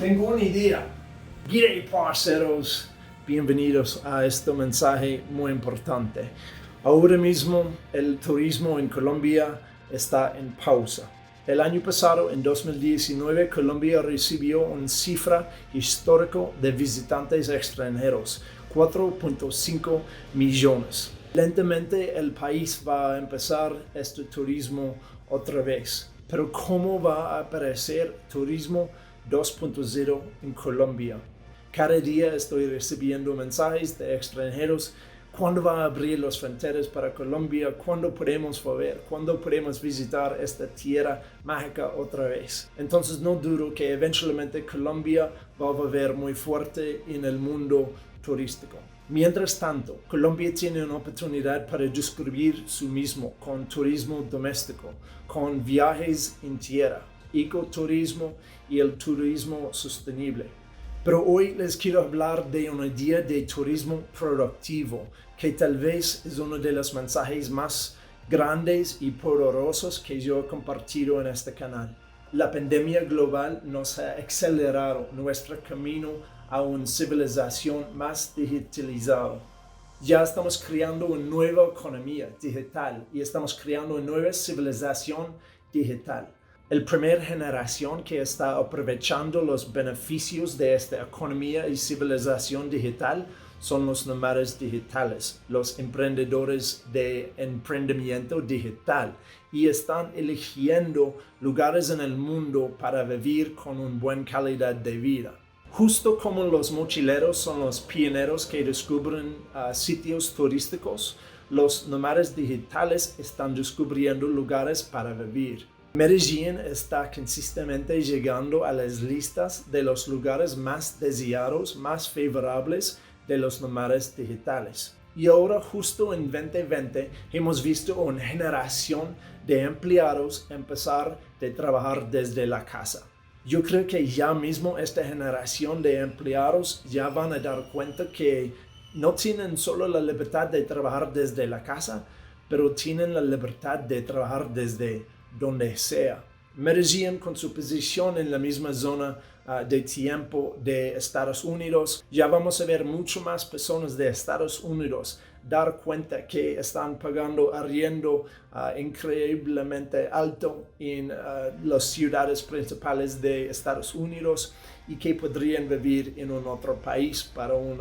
Tengo una idea. G'day, parceros. Bienvenidos a este mensaje muy importante. Ahora mismo el turismo en Colombia está en pausa. El año pasado, en 2019, Colombia recibió una cifra histórica de visitantes extranjeros, 4.5 millones. Lentamente el país va a empezar este turismo otra vez. Pero ¿cómo va a aparecer turismo 2.0 en Colombia? Cada día estoy recibiendo mensajes de extranjeros. ¿Cuándo va a abrir las fronteras para Colombia? ¿Cuándo podemos volver? ¿Cuándo podemos visitar esta tierra mágica otra vez? Entonces no dudo que eventualmente Colombia va a volver muy fuerte en el mundo turístico. Mientras tanto, Colombia tiene una oportunidad para descubrir su mismo con turismo doméstico, con viajes en tierra, ecoturismo y el turismo sostenible. Pero hoy les quiero hablar de una idea de turismo productivo, que tal vez es uno de los mensajes más grandes y poderosos que yo he compartido en este canal. La pandemia global nos ha acelerado nuestro camino a una civilización más digitalizada. Ya estamos creando una nueva economía digital y estamos creando una nueva civilización digital. La primera generación que está aprovechando los beneficios de esta economía y civilización digital son los nómadas digitales, los emprendedores de emprendimiento digital, y están eligiendo lugares en el mundo para vivir con una buena calidad de vida. Justo como los mochileros son los pioneros que descubren sitios turísticos, los nómadas digitales están descubriendo lugares para vivir. Medellín está consistentemente llegando a las listas de los lugares más deseados, más favorables de los nómadas digitales. Y ahora, justo en 2020, hemos visto una generación de empleados empezar a trabajar desde la casa. Yo creo que ya mismo esta generación de empleados ya van a dar cuenta que no tienen solo la libertad de trabajar desde la casa, pero tienen la libertad de trabajar desde donde sea. Medellín, con su posición en la misma zona de tiempo de Estados Unidos, ya vamos a ver mucho más personas de Estados Unidos dar cuenta que están pagando arriendo increíblemente alto en las ciudades principales de Estados Unidos y que podrían vivir en un otro país para un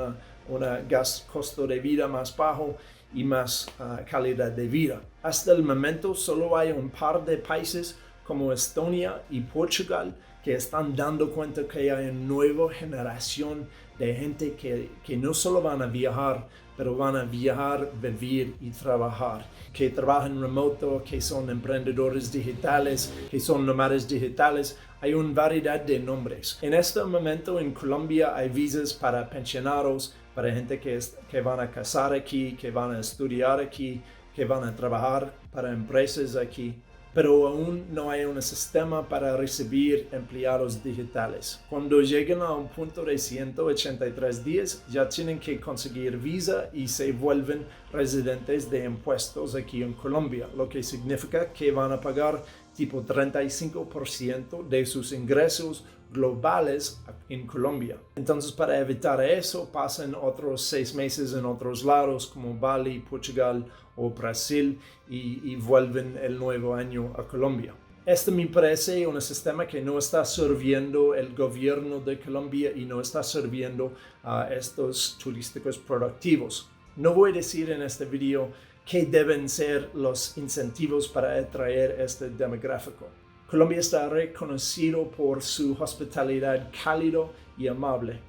costo de vida más bajo y más calidad de vida. Hasta el momento solo hay un par de países como Estonia y Portugal que están dando cuenta que hay una nueva generación de gente que no solo van a viajar, pero van a viajar, vivir y trabajar, que trabajan remoto, que son emprendedores digitales, que son nómadas digitales. Hay una variedad de nombres. En este momento en Colombia hay visas para pensionados, para gente que van a casar aquí, que van a estudiar aquí, que van a trabajar para empresas aquí. Pero aún no hay un sistema para recibir empleados digitales. Cuando llegan a un punto de 183 días, ya tienen que conseguir visa y se vuelven residentes de impuestos aquí en Colombia, lo que significa que van a pagar tipo 35% de sus ingresos globales en Colombia. Entonces, para evitar eso, pasan otros 6 meses en otros lados como Bali, Portugal o Brasil y vuelven el nuevo año a Colombia. Este me parece un sistema que no está sirviendo el gobierno de Colombia y no está sirviendo a estos turísticos productivos. No voy a decir en este video qué deben ser los incentivos para atraer este demográfico. Colombia está reconocido por su hospitalidad cálido y amable.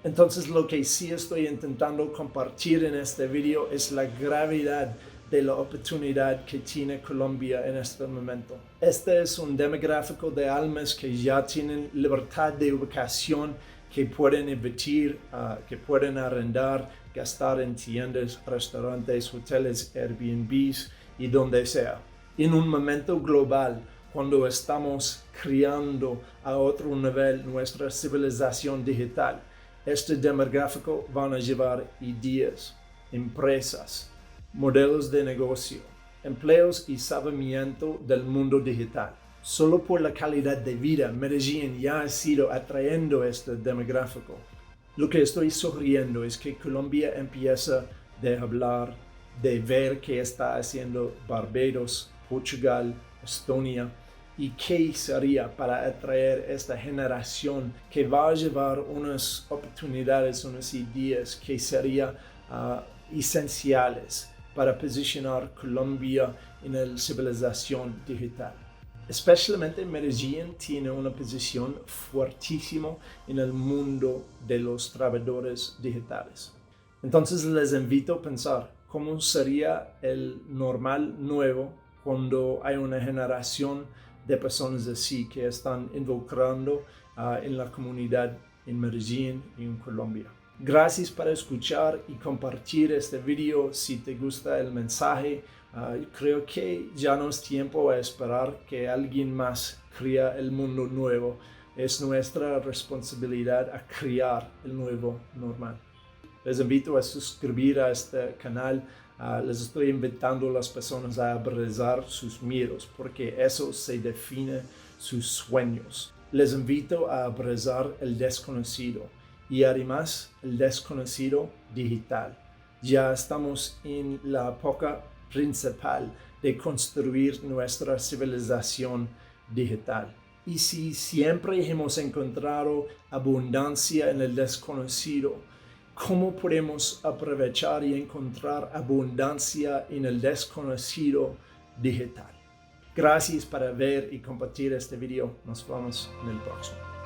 Entonces lo que sí estoy intentando compartir en este video es la gravedad de la oportunidad que tiene Colombia en este momento. Este es un demográfico de almas que ya tienen libertad de ubicación, que pueden invertir, que pueden arrendar, gastar en tiendas, restaurantes, hoteles, Airbnbs y donde sea. En un momento global, cuando estamos creando a otro nivel nuestra civilización digital, este demográfico van a llevar ideas, empresas, modelos de negocio, empleos y sabimiento del mundo digital. Solo por la calidad de vida, Medellín ya ha sido atrayendo este demográfico. Lo que estoy sugiriendo es que Colombia empieza de hablar, de ver qué está haciendo Barbados, Portugal, Estonia, y qué sería para atraer esta generación que va a llevar unas oportunidades, unas ideas que serían esenciales para posicionar Colombia en la civilización digital. Especialmente Medellín tiene una posición fuertísima en el mundo de los trabajadores digitales. Entonces les invito a pensar cómo sería el normal nuevo cuando hay una generación de personas así que están involucrando en la comunidad en Medellín y en Colombia. Gracias por escuchar y compartir este video. Si te gusta el mensaje, creo que ya no es tiempo a esperar que alguien más crea el mundo nuevo. Es nuestra responsabilidad a crear el nuevo normal. Les invito a suscribir a este canal. Les estoy invitando a las personas a abrazar sus miedos, porque eso se define sus sueños. Les invito a abrazar el desconocido y además el desconocido digital. Ya estamos en la época principal de construir nuestra civilización digital. Y si siempre hemos encontrado abundancia en el desconocido, ¿cómo podemos aprovechar y encontrar abundancia en el desconocido digital? Gracias por ver y compartir este video. Nos vemos en el próximo.